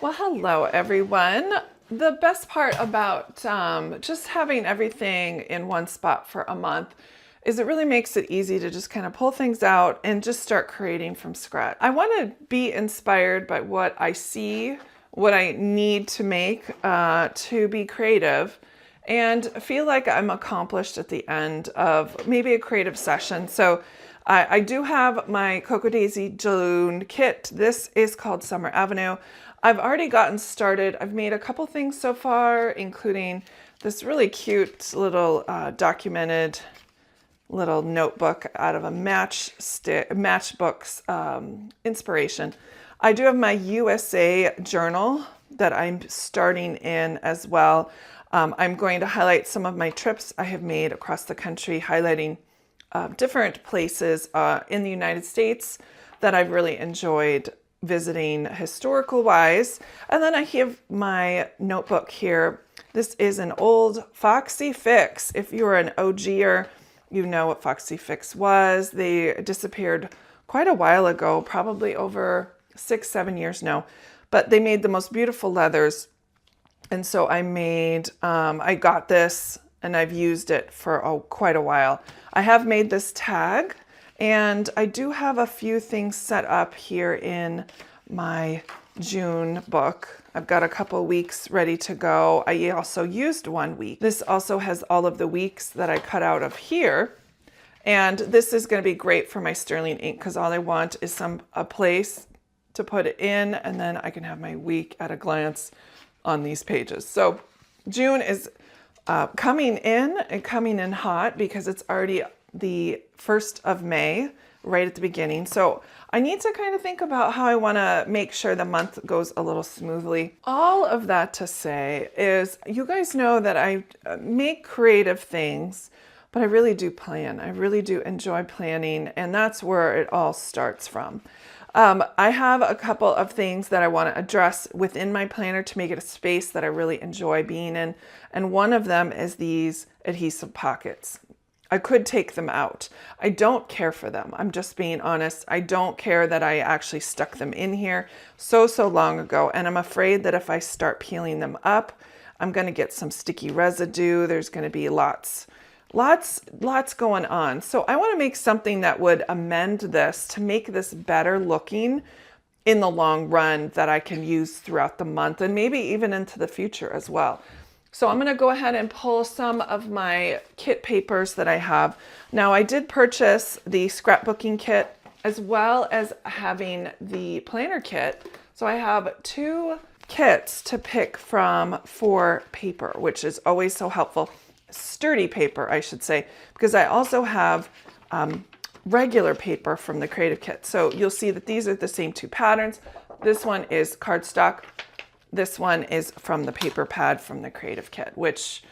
Well, hello everyone. The best part about just having everything in one spot for a month is it really makes it easy to just kind of pull things out and just start creating from scratch. I want to be inspired by what I see, what I need to make to be creative, and feel like I'm accomplished at the end of maybe a creative session. So I do have my Cocoa Daisy June kit. This is called Summer Avenue. I've already gotten started. I've made a couple things so far, including this really cute little documented little notebook out of a matchbooks inspiration. I do have my USA journal that I'm starting in as well. I'm going to highlight some of my trips I have made across the country, highlighting different places in the United States that I've really enjoyed visiting historical wise. And then I have my notebook here. This is an old Foxy Fix. If you're an OGer, you know what Foxy Fix was. They disappeared quite a while ago, probably over 6-7 years now, but they made the most beautiful leathers. And so I got this and I've used it for quite a while. I have made this tag, and I do have a few things set up here in my June book. I've got a couple weeks ready to go. I also used 1 week. This also has all of the weeks that I cut out of here. And this is going to be great for my sterling ink because all I want is a place to put it in, and then I can have my week at a glance on these pages. So June is coming in hot because it's already the 1st of May, right at the beginning. So I need to kind of think about how I want to make sure the month goes a little smoothly. All of that to say is, you guys know that I make creative things, but I really do plan. I really do enjoy planning, and that's where it all starts from. I have a couple of things that I want to address within my planner to make it a space that I really enjoy being in. And one of them is these adhesive pockets. I could take them out. I don't care for them. I'm just being honest. I don't care that I actually stuck them in here so long ago. And I'm afraid that if I start peeling them up, I'm going to get some sticky residue. There's going to be lots going on. So I want to make something that would amend this to make this better looking in the long run that I can use throughout the month and maybe even into the future as well. So I'm going to go ahead and pull some of my kit papers that I have. Now, I did purchase the scrapbooking kit as well as having the planner kit. So I have 2 kits to pick from for paper, which is always so helpful. Sturdy paper, I should say, because I also have regular paper from the creative kit. So you'll see that these are the same 2 patterns. This one is cardstock. This one is from the paper pad from the creative kit, which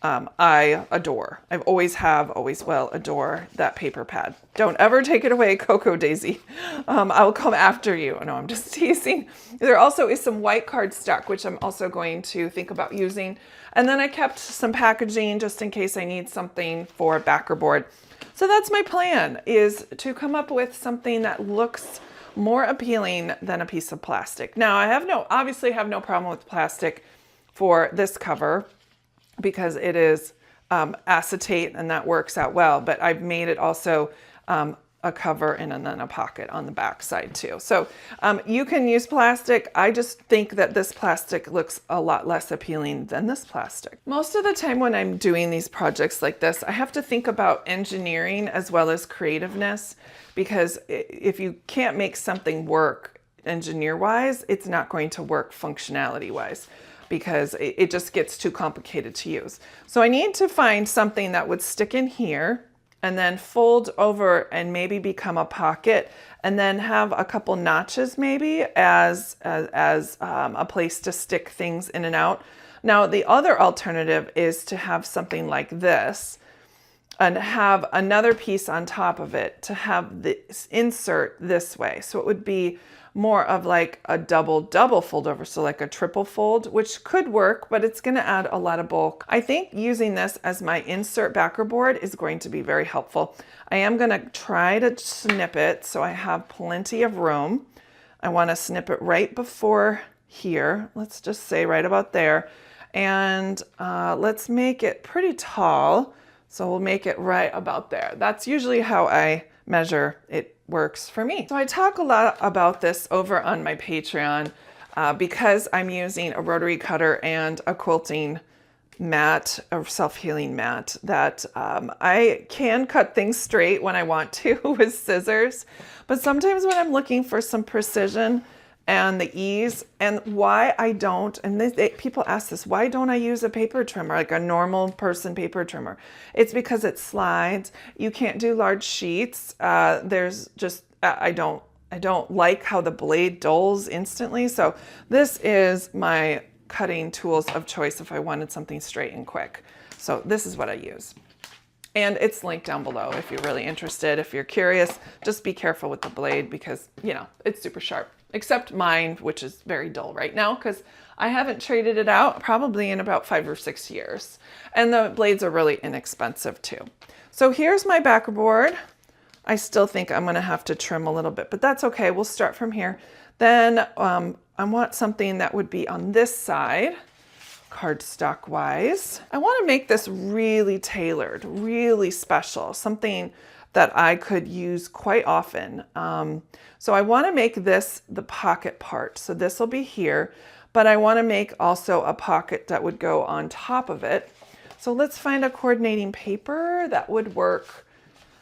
I adore. I've always will adore that paper pad. Don't ever take it away, Cocoa Daisy. I will come after you. No, I'm just teasing. There also is some white cardstock, which I'm also going to think about using. And then I kept some packaging just in case I need something for backer board. So that's my plan, is to come up with something that looks more appealing than a piece of plastic. Now, I obviously have no problem with plastic for this cover because it is acetate and that works out well, but I've made it also a cover and then a pocket on the back side too. So you can use plastic. I just think that this plastic looks a lot less appealing than this plastic. Most of the time when I'm doing these projects like this, I have to think about engineering as well as creativeness, because if you can't make something work engineer-wise, it's not going to work functionality-wise, because it just gets too complicated to use. So I need to find something that would stick in here and then fold over and maybe become a pocket, and then have a couple notches maybe as a place to stick things in and out. Now, the other alternative is to have something like this and have another piece on top of it to have this insert this way. So it would be more of like a double fold over, so like a triple fold, which could work, but it's going to add a lot of bulk. I think using this as my insert backer board is going to be very helpful. I am going to try to snip it so I have plenty of room. I want to snip it right before here. Let's just say right about there. And let's make it pretty tall. So we'll make it right about there. That's usually how I measure. It works for me. So I talk a lot about this over on my Patreon because I'm using a rotary cutter and a quilting mat, a self-healing mat, that I can cut things straight when I want to with scissors. But sometimes when I'm looking for some precision and the ease, and why I don't, and people ask this, why don't I use a paper trimmer, like a normal person paper trimmer? It's because it slides. You can't do large sheets. There's just, I don't like how the blade dulls instantly. So this is my cutting tools of choice if I wanted something straight and quick. So this is what I use. And it's linked down below if you're really interested. If you're curious, just be careful with the blade because, you know, it's super sharp. Except mine, which is very dull right now because I haven't traded it out probably in about 5 or 6 years. And the blades are really inexpensive too. So here's my backer board. I still think I'm gonna have to trim a little bit, but that's okay. We'll start from here. Then I want something that would be on this side, cardstock wise. I want to make this really tailored, really special, something that I could use quite often. So I want to make this the pocket part. So this will be here, but I want to make also a pocket that would go on top of it. So let's find a coordinating paper that would work.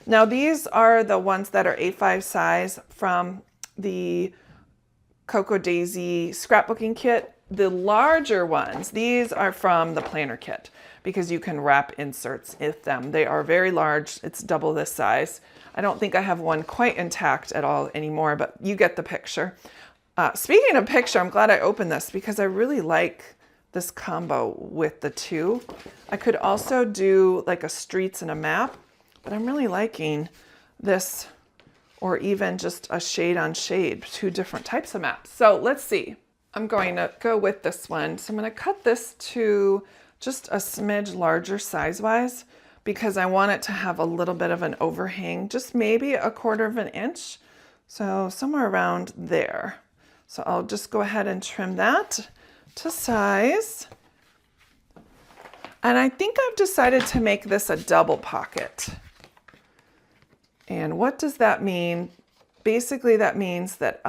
Now these are the ones that are A5 size from the Cocoa Daisy scrapbooking kit. The larger ones, these are from the planner kit because you can wrap inserts with them. They are very large. It's double this size. I don't think I have one quite intact at all anymore, but you get the picture. Speaking of picture, I'm glad I opened this because I really like this combo with the two. I could also do like a streets and a map, but I'm really liking this, or even just a shade on shade, 2 different types of maps. So let's see. I'm going to go with this one. So I'm going to cut this to just a smidge larger size-wise because I want it to have a little bit of an overhang, just maybe 1/4 inch. So somewhere around there. So I'll just go ahead and trim that to size. And I think I've decided to make this a double pocket. And what does that mean? Basically, that means that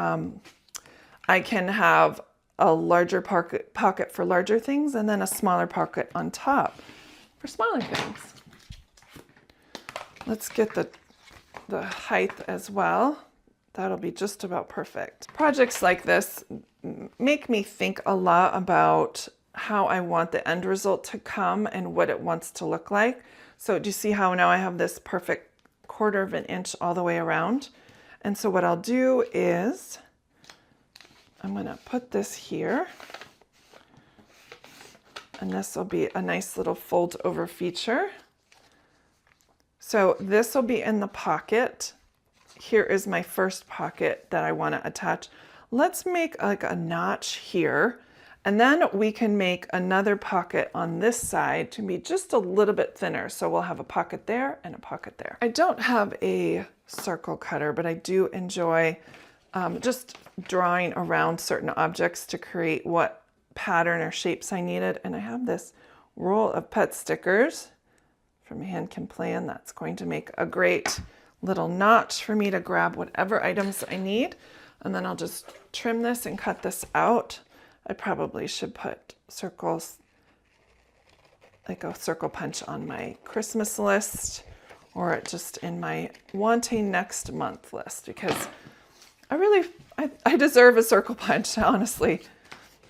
I can have a larger pocket for larger things and then a smaller pocket on top for smaller things. Let's get the height as well. That'll be just about perfect. Projects like this make me think a lot about how I want the end result to come and what it wants to look like. So do you see how now I have this perfect 1/4 inch all the way around? And so what I'll do is I'm going to put this here, and this will be a nice little fold over feature. So this will be in the pocket. Here is my first pocket that I want to attach. Let's make like a notch here, and then we can make another pocket on this side to be just a little bit thinner. So we'll have a pocket there and a pocket there. I don't have a circle cutter, but I do enjoy just drawing around certain objects to create what pattern or shapes I needed. And I have this roll of pet stickers from Hand Can Plan. That's going to make a great little notch for me to grab whatever items I need. And then I'll just trim this and cut this out. I probably should put circles, like a circle punch on my Christmas list or just in my wanting next month list because I deserve a circle punch, honestly.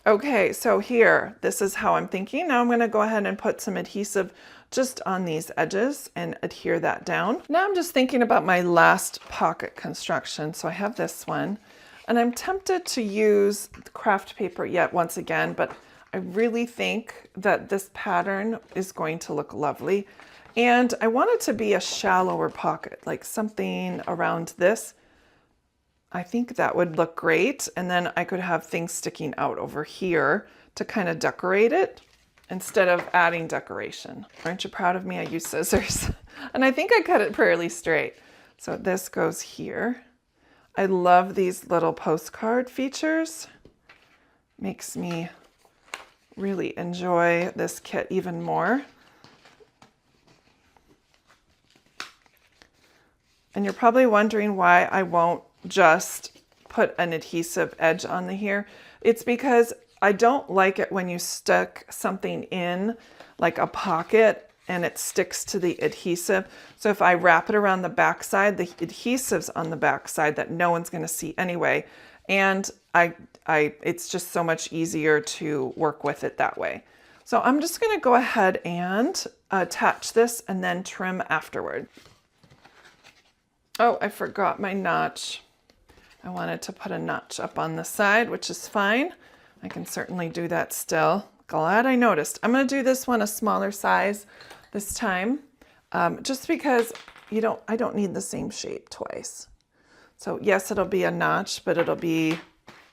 Okay, so here, this is how I'm thinking. Now I'm gonna go ahead and put some adhesive just on these edges and adhere that down. Now I'm just thinking about my last pocket construction. So I have this one, and I'm tempted to use craft paper yet once again, but I really think that this pattern is going to look lovely. And I want it to be a shallower pocket, like something around this. I think that would look great. And then I could have things sticking out over here to kind of decorate it instead of adding decoration. Aren't you proud of me? I use scissors and I think I cut it fairly straight. So this goes here. I love these little postcard features. makes me really enjoy this kit even more. And you're probably wondering why I won't just put an adhesive edge on here. It's because I don't like it when you stick something in like a pocket and it sticks to the adhesive. So if I wrap it around the back side, the adhesive's on the back side that no one's gonna see anyway. And it's just so much easier to work with it that way. So I'm just gonna go ahead and attach this and then trim afterward. Oh, I forgot my notch. I wanted to put a notch up on the side, which is fine. I can certainly do that still. Glad I noticed. I'm going to do this one a smaller size this time, just because I don't need the same shape twice. So yes, it'll be a notch, but it'll be a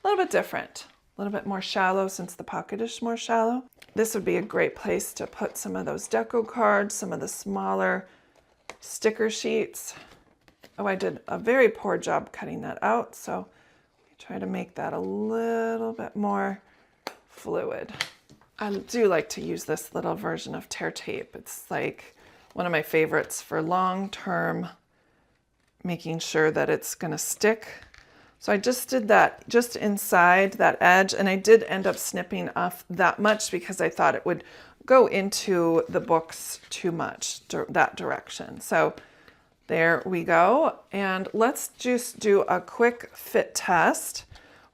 little bit different, a little bit more shallow since the pocket is more shallow. This would be a great place to put some of those deco cards, some of the smaller sticker sheets. Oh, I did a very poor job cutting that out, so try to make that a little bit more fluid. I do like to use this little version of tear tape. It's like one of my favorites for long-term, making sure that it's gonna stick. So I just did that just inside that edge, and I did end up snipping off that much because I thought it would go into the books too much, that direction. So there we go. And let's just do a quick fit test.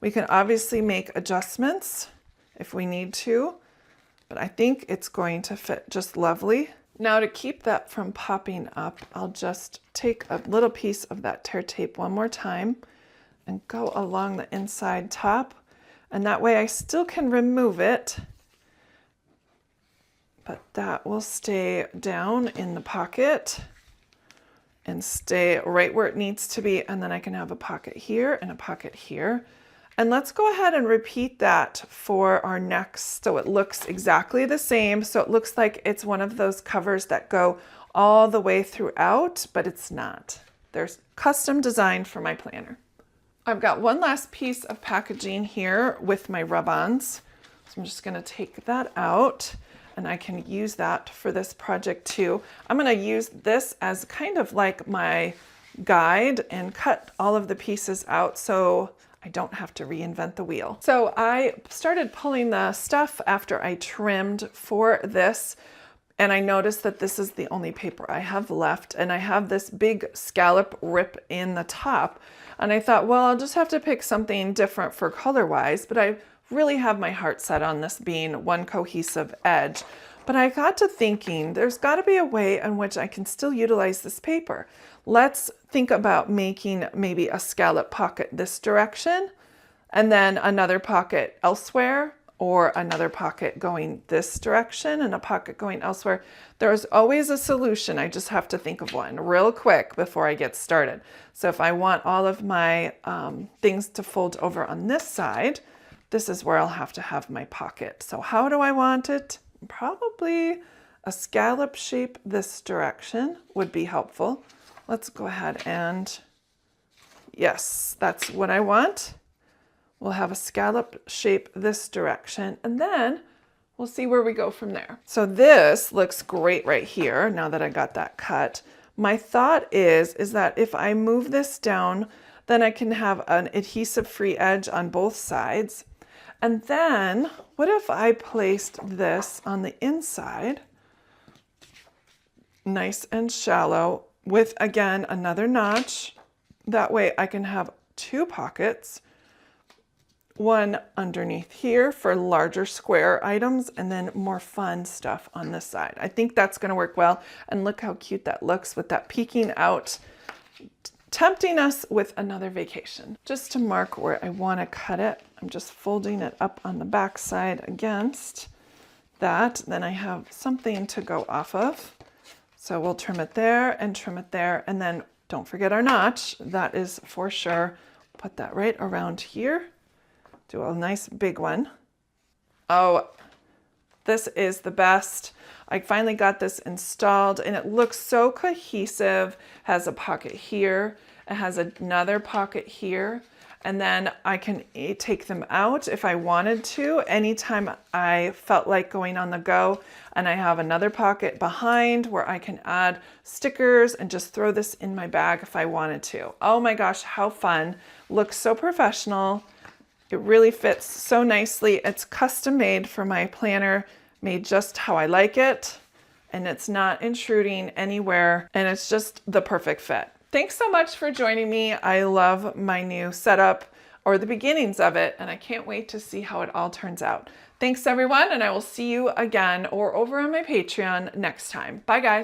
We can obviously make adjustments if we need to, but I think it's going to fit just lovely. Now to keep that from popping up, I'll just take a little piece of that tear tape one more time and go along the inside top. And that way I still can remove it, but that will stay down in the pocket and stay right where it needs to be. And then I can have a pocket here and a pocket here. And let's go ahead and repeat that for our next, so it looks exactly the same. So it looks like it's one of those covers that go all the way throughout, but it's not. There's custom designed for my planner. I've got one last piece of packaging here with my rub-ons. So I'm just gonna take that out, and I can use that for this project too. I'm gonna use this as kind of like my guide and cut all of the pieces out so I don't have to reinvent the wheel. So I started pulling the stuff after I trimmed for this, and I noticed that this is the only paper I have left, and I have this big scallop rip in the top. And I thought, well, I'll just have to pick something different for color-wise, but I really have my heart set on this being one cohesive edge. But I got to thinking, there's got to be a way in which I can still utilize this paper. Let's think about making maybe a scallop pocket this direction, and then another pocket elsewhere, or another pocket going this direction and a pocket going elsewhere. There's always a solution. I just have to think of one real quick before I get started. So if I want all of my things to fold over on this side, this is where I'll have to have my pocket. So how do I want it? Probably a scallop shape this direction would be helpful. Let's go ahead and, yes, that's what I want. We'll have a scallop shape this direction, and then we'll see where we go from there. So this looks great right here, now that I got that cut. My thought is that if I move this down, then I can have an adhesive-free edge on both sides. And then, what if I placed this on the inside, nice and shallow, with, again, another notch. That way I can have two pockets, one underneath here for larger square items, and then more fun stuff on this side. I think that's gonna work well. And look how cute that looks with that peeking out, tempting us with another vacation. Just to mark where I wanna cut it, I'm just folding it up on the back side against that. Then I have something to go off of. So we'll trim it there and trim it there. And then don't forget our notch. That is for sure. Put that right around here. Do a nice big one. Oh, this is the best. I finally got this installed and it looks so cohesive. Has a pocket here. It has another pocket here. And then I can take them out if I wanted to, anytime I felt like going on the go. And I have another pocket behind where I can add stickers and just throw this in my bag if I wanted to. Oh my gosh, how fun. Looks so professional. It really fits so nicely. It's custom made for my planner, made just how I like it. And it's not intruding anywhere. And it's just the perfect fit. Thanks so much for joining me. I love my new setup, or the beginnings of it, and I can't wait to see how it all turns out. Thanks everyone, and I will see you again or over on my Patreon next time. Bye guys.